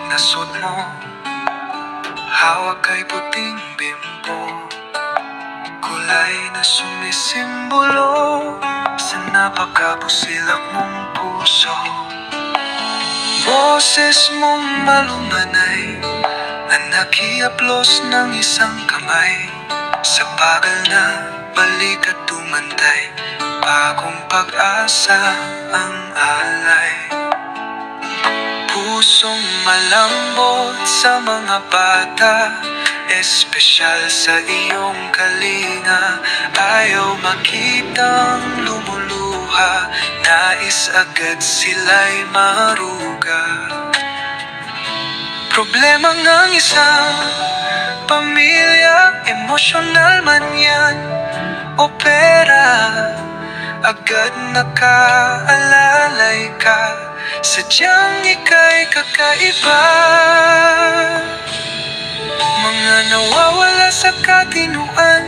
na suot mo, hawak kay puting bimbo, kulay na sumisimbolo sa napakabusilak mong puso. Boses mong malumanay na nakiaplos ng isang kamay, sa bagal na balik at tumantay, bagong pag-asa ang alay. Pusong malambot sa mga bata, espesyal sa iyong kalinga, ayaw makitang lumuluha, nais agad sila'y maruga. Problema ng isang pamilya, emosyonal man yan o pera, agad nakaalalay ka, sadyang ika'y kakaiba. Mga nawawala sa katinuan,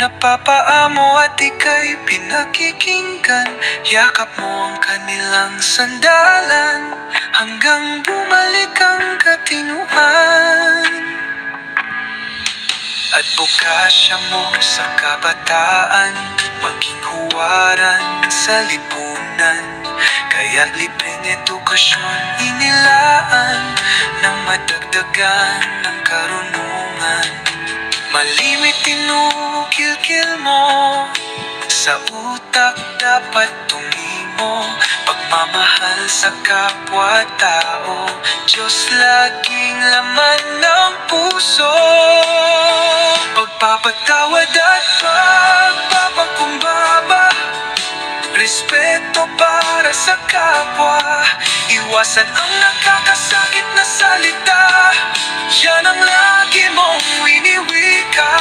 napapaamo at ika'y pinakikinggan, yakap mo ang kanilang sandalan, hanggang bumalik ang katinuan. Advokasya mo sa kabataan, maging huwaran sa lipunan, kaya't libreng edukasyon inilaan, nang madagdagan ng karunungan. Malimit tinukil-kil mo, sa utak dapat tumimo, pagmamahal sa kapwa-tao, Diyos laging laman ng puso. Pagpapatawad at pagpapakumbaba, respeto para sa kapwa, iwasan ang nakakasakit na salita, yan ang lagi mong winiwika.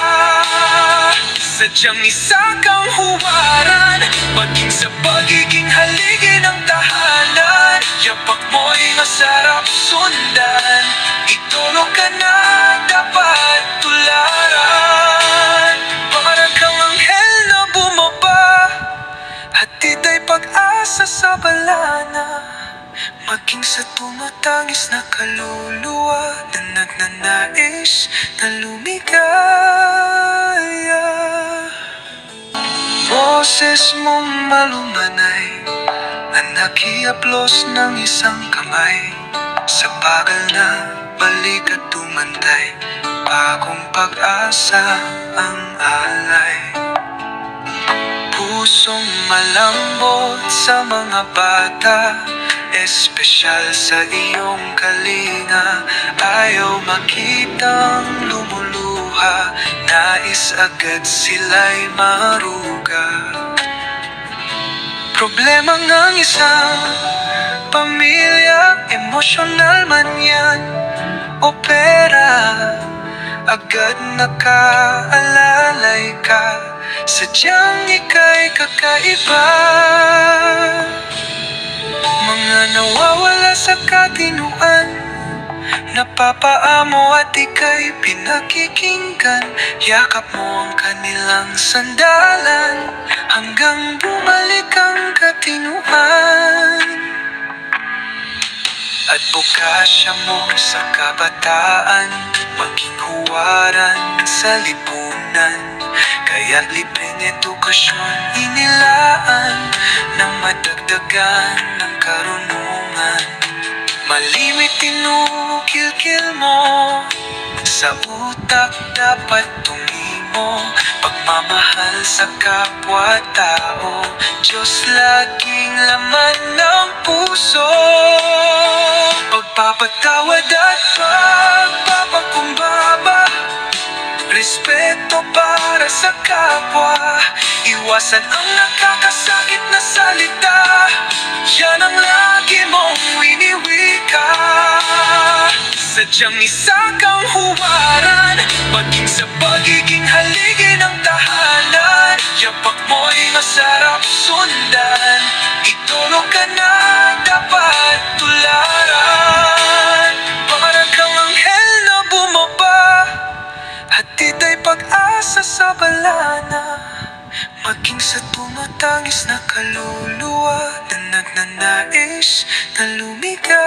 Sadyang isa kang huwaran, maging sa pagiging haligi ng tahanan, yapak mo'y masarap sundan, itulog ka na dapat tularan. Para kang anghel na bumaba, hatid ay pag-asa sa balana, maging sa tumatangis na kaluluwa na nagnanais na lumigaya. Boses mong malumanay na nakiaplos ng isang kamay, sa bagal na balik at tumantay, bagong pag-asa ang alay. Pusong malambot sa mga bata, espesyal sa iyong kalinga, ayaw makitang lumuluha, nais agad sila'y maruga. Problema ng isang pamilya, emosyonal man yan o pera, agad nakaalalay ka, sadyang ika'y kakaiba. Mga nawawala sa katinuan, napapaamo at ika'y pinakikinggan, yakap mo ang kanilang sandalan, hanggang bumalik ang katinuan. Advokasya mo sa kabataan, maging huwaran sa lipunan, kaya't libreng edukasyon inilaan, nang madagdagan ng karunungan. Malimit tinukil-kil mo, sa utak dapat tumimo, pagmamahal sa kapwa-tao, Diyos laging laman ng puso. Pagpapatawad at pagpapakumbaba, respeto para sa kapwa, iwasan ang nakakasakit na salita, yan ang lagi mong winiwika. Sadyang isa kang huwaran, maging sa pagiging haligi ng tahanan, yapak mo'y masarap sundan, itulog ka na dapat tularan. Para kang anghel na bumaba, hatid ay pag-asa sa balana, maging sa tumatangis na kaluluwa na nagnanais na lumigaya.